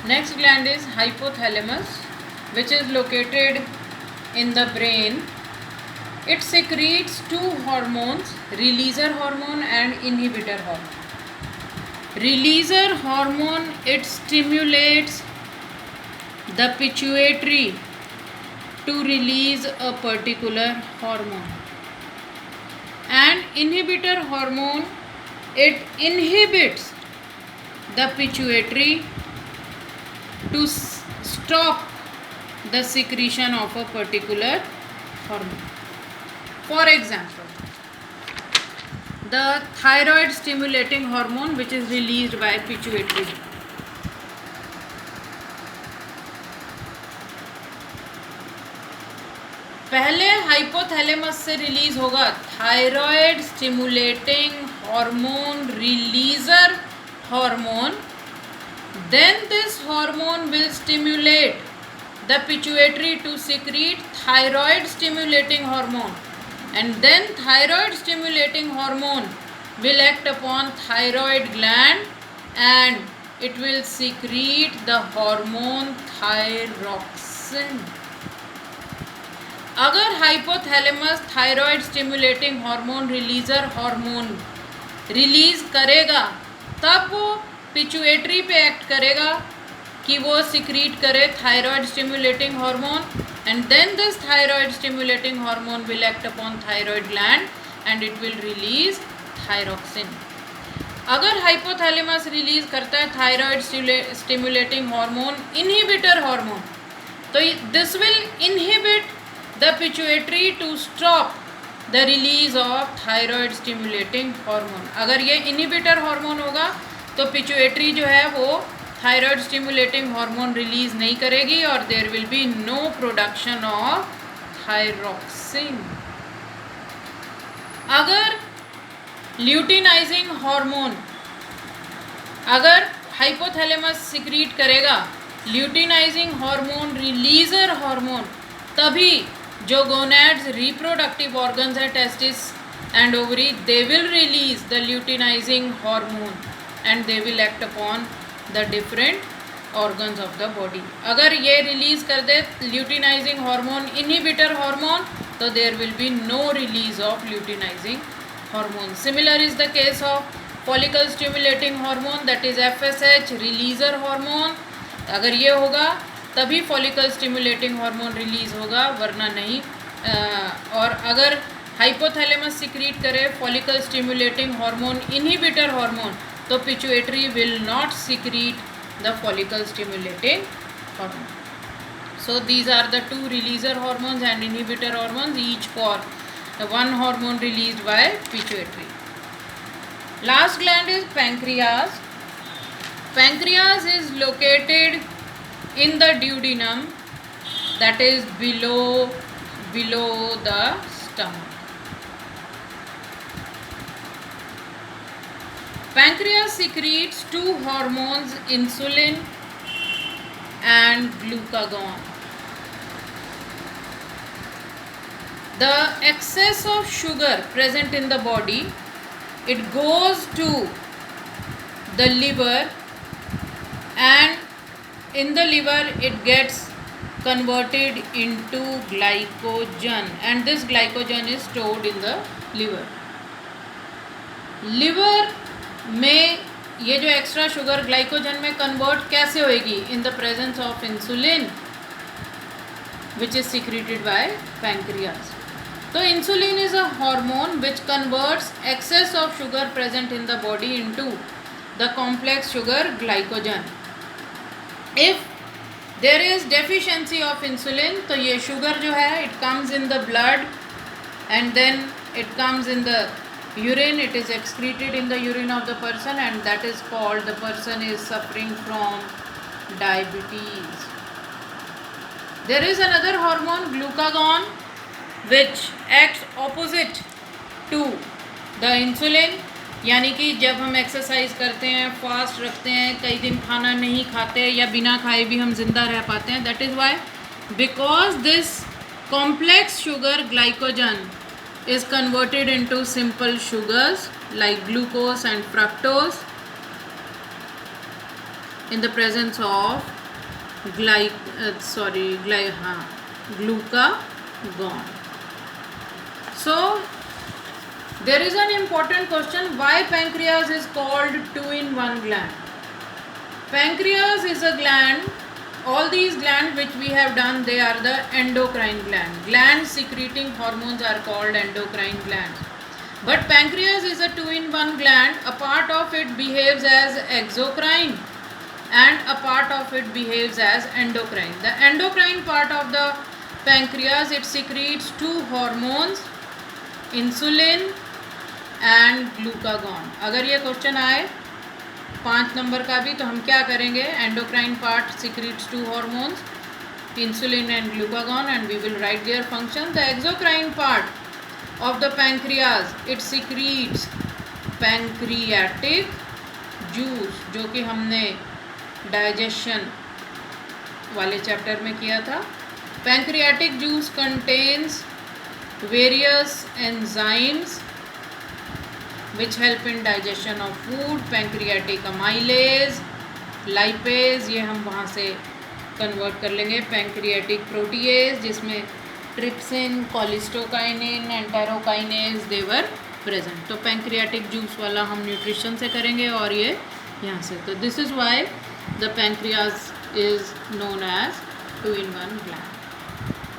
Next gland is hypothalamus, which is located in the brain. It secretes two hormones, releaser hormone and inhibitor hormone. Releaser hormone, it stimulates the pituitary to release a particular hormone, and inhibitor hormone, it inhibits the pituitary to stop the secretion of a particular hormone. For example, the thyroid stimulating hormone, which is released by pituitary. पहले hypothalamus से release होगा thyroid stimulating hormone, रिलीजर hormone. Then this hormone will stimulate the pituitary to secrete thyroid stimulating hormone, and then thyroid stimulating hormone will act upon thyroid gland and it will secrete the hormone thyroxine. अगर hypothalamus thyroid stimulating hormone, रिलीजर hormone release करेगा, तब वो पिचुएटरी पे act करेगा कि वो secrete करे thyroid stimulating hormone, and then this thyroid stimulating hormone will act upon thyroid gland and it will release thyroxine. अगर हाइपोथैलेमस रिलीज करता है thyroid stimulating hormone, inhibitor hormone, तो this will inhibit the pituitary to stop the release of thyroid stimulating hormone. अगर ये inhibitor hormone होगा तो pituitary जो है वो thyroid stimulating hormone release नहीं करेगी और there will be no production of thyroxine. अगर luteinizing hormone, अगर hypothalamus secrete करेगा luteinizing hormone, releaser hormone, तभी जो गोनैड्स रिप्रोडक्टिव ऑर्गन्स है, testis and ovary, they will release the luteinizing hormone and they will act upon the different organs of the body. अगर ये release कर दे luteinizing hormone, inhibitor hormone, तो there will be no release of luteinizing hormone. Similar is the case of follicle stimulating hormone, that is FSH, releaser hormone. अगर ये होगा तभी follicle stimulating hormone release होगा, वरना नहीं. और अगर हाइपोथैलेमस सिक्रीट करे follicle stimulating hormone, inhibitor hormone, तो pituitary will not secrete the follicle stimulating hormone. So these are the two releaser hormones and inhibitor hormones, each for one hormone released by pituitary. Last gland is pancreas. Pancreas is located in the duodenum, that is below the stomach. Pancreas secretes two hormones, insulin and glucagon. The excess of sugar present in the body, it goes to the liver, and in the liver it gets converted into glycogen, and this glycogen is stored in the liver. Liver में ये जो extra sugar glycogen में convert कैसे होएगी? In the presence of insulin which is secreted by pancreas. तो insulin is a hormone which converts excess of sugar present in the body into the complex sugar glycogen. If there is deficiency of insulin, तो ये sugar जो है it comes in the blood and then it comes in the urine, it is excreted in the urine of the person, and that is called the person is suffering from diabetes. There is another hormone, glucagon, which acts opposite to the insulin. यानी कि जब हम exercise करते हैं, fast रखते हैं, कई दिन खाना नहीं खाते या बिना खाए भी हम जिंदा रह पाते हैं. That is why, because this complex sugar glycogen is converted into simple sugars like glucose and fructose in the presence of glucagon. So there is an important question, why pancreas is called 2-in-1 gland? Pancreas is a gland, all these glands which we have done, they are the endocrine gland. Glands secreting hormones are called endocrine glands. But pancreas is a 2-in-1 gland. A part of it behaves as exocrine and a part of it behaves as endocrine. The endocrine part of the pancreas, it secretes two hormones, insulin and glucagon. अगर ये question आए 5 number का भी, तो हम क्या करेंगे? Endocrine part secretes two hormones, insulin and glucagon, and we will write their function. The exocrine part of the pancreas, it secretes pancreatic juice, जो कि हमने डाइजेशन वाले चैप्टर में किया था. Pancreatic juice contains various enzymes which help in digestion of food. Pancreatic amylase, lipase, ये हम वहाँ से कन्वर्ट कर लेंगे. Pancreatic protease, जिसमें trypsin, cholecystokinin, enterokinase they were present. तो pancreatic juice वाला हम न्यूट्रिशन से करेंगे और ये यहाँ से. तो this is why the pancreas is known as 2-in-1 gland.